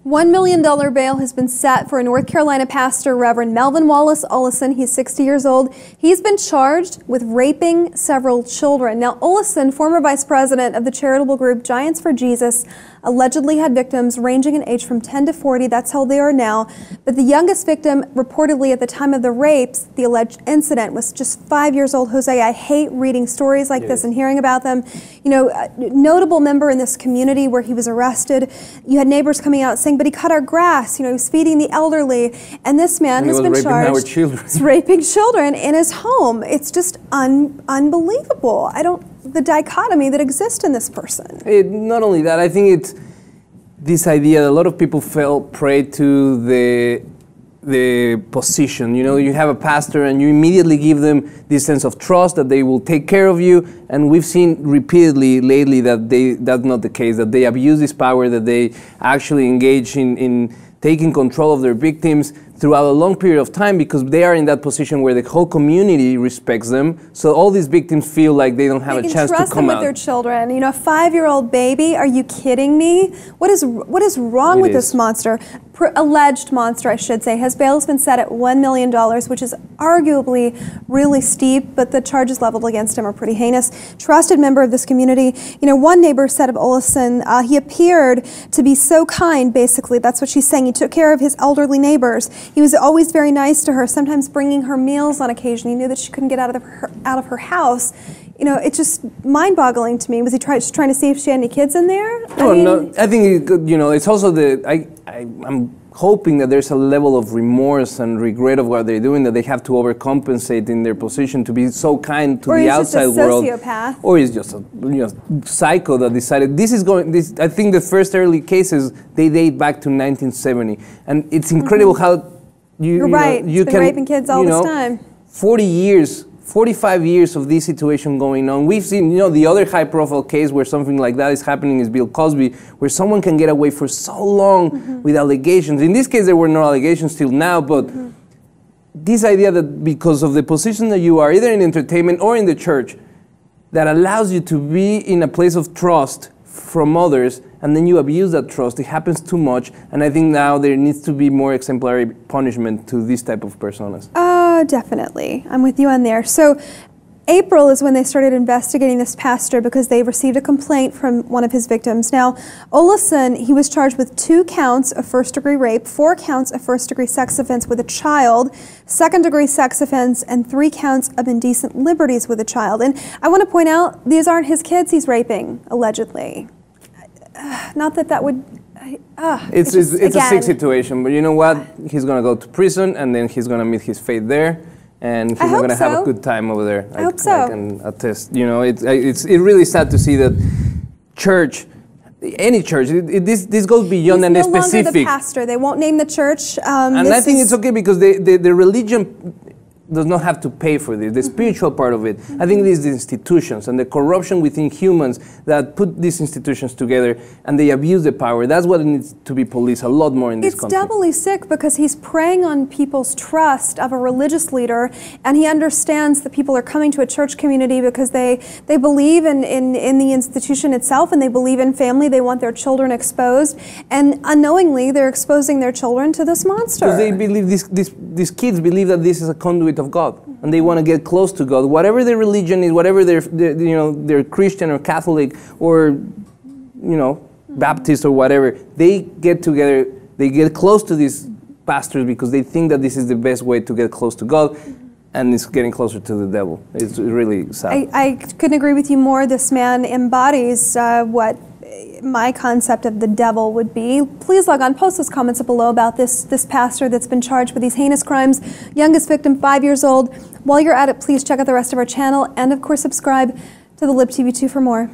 $1 million bail has been set for a North Carolina pastor, Reverend Melvin Wallace Ollison. He's 60 years old. He's been charged with raping several children. Now, Ollison, former vice president of the charitable group Giants for Jesus, allegedly had victims ranging in age from 10 to 40. That's how they are now. But the youngest victim, reportedly at the time of the rapes, the alleged incident, was just 5 years old. Jose, I hate reading stories like this and hearing about them. You know, a notable member in this community where he was arrested. You had neighbors coming out saying, but he cut our grass. You know, he was feeding the elderly. And this man has been charged with raping children in his home. It's just unbelievable. The dichotomy that exists in this person. Not only that, I think it's this idea that a lot of people fell prey to the position. You know, you have a pastor and you immediately give them this sense of trust that they will take care of you. And we've seen repeatedly lately that that's not the case, that they abuse this power, that they actually engage in taking control of their victims throughout a long period of time because they are in that position where the whole community respects them. So all these victims feel like they don't have a chance to come out. They can trust them with their children. You know, a 5-year-old baby, are you kidding me? What is wrong with this monster? Alleged monster, I should say. His bail has been set at $1 million, which is arguably really steep, but the charges leveled against him are pretty heinous. Trusted member of this community. You know, one neighbor said of Ollison, he appeared to be so kind, basically. That's what she's saying. He took care of his elderly neighbors. He was always very nice to her, sometimes bringing her meals on occasion. He knew that she couldn't get out of her house. You know, it's just mind-boggling to me. Was he just trying to see if she had any kids in there? I think, you know, it's also I'm hoping that there's a level of remorse and regret of what they're doing, that they have to overcompensate in their position to be so kind to the outside world. Or he's just a sociopath. Or he's just a psycho that decided I think the first early cases, they date back to 1970. And it's incredible how You're right. He's been raping kids all this time. 45 years of this situation going on. We've seen, you know, the other high-profile case where something like that is happening is Bill Cosby, where someone can get away for so long with allegations. In this case, there were no allegations till now, but this idea that because of the position that you are, either in entertainment or in the church, that allows you to be in a place of trust from others, and then you abuse that trust. It happens too much, and I think now there needs to be more exemplary punishment to this type of personas. Definitely. I'm with you on there. So April is when they started investigating this pastor because they received a complaint from one of his victims. Now, Ollison, he was charged with 2 counts of first-degree rape, 4 counts of first-degree sex offense with a child, second-degree sex offense, and 3 counts of indecent liberties with a child. And I want to point out, these aren't his kids he's raping, allegedly. Not that would... It's a sick situation, but you know what? He's going to go to prison, and then he's going to meet his fate there, and he's not going to have a good time over there. I hope so. I can attest. You know, it's really sad to see that church, any church, this goes beyond any specific. He's no longer the pastor. They won't name the church. And I think it's okay because the religion does not have to pay for this, the spiritual part of it. I think it is the institutions and the corruption within humans that put these institutions together and they abuse the power. That's what needs to be policed a lot more in this country. It's doubly sick because he's preying on people's trust of a religious leader, and he understands that people are coming to a church community because they believe in the institution itself, and they believe in family. They want their children exposed, and unknowingly they're exposing their children to this monster. Because they believe, these kids believe that this is a conduit of God, and they want to get close to God. Whatever their religion is, whatever they're Christian or Catholic or Baptist or whatever, they get together, they get close to these pastors because they think that this is the best way to get close to God, and it's getting closer to the devil. It's really sad. I couldn't agree with you more. This man embodies what my concept of the devil would be. Please log on, post those comments up below about this pastor that's been charged with these heinous crimes. Youngest victim, 5 years old. While you're at it, please check out the rest of our channel, and of course subscribe to the LibTV2 for more.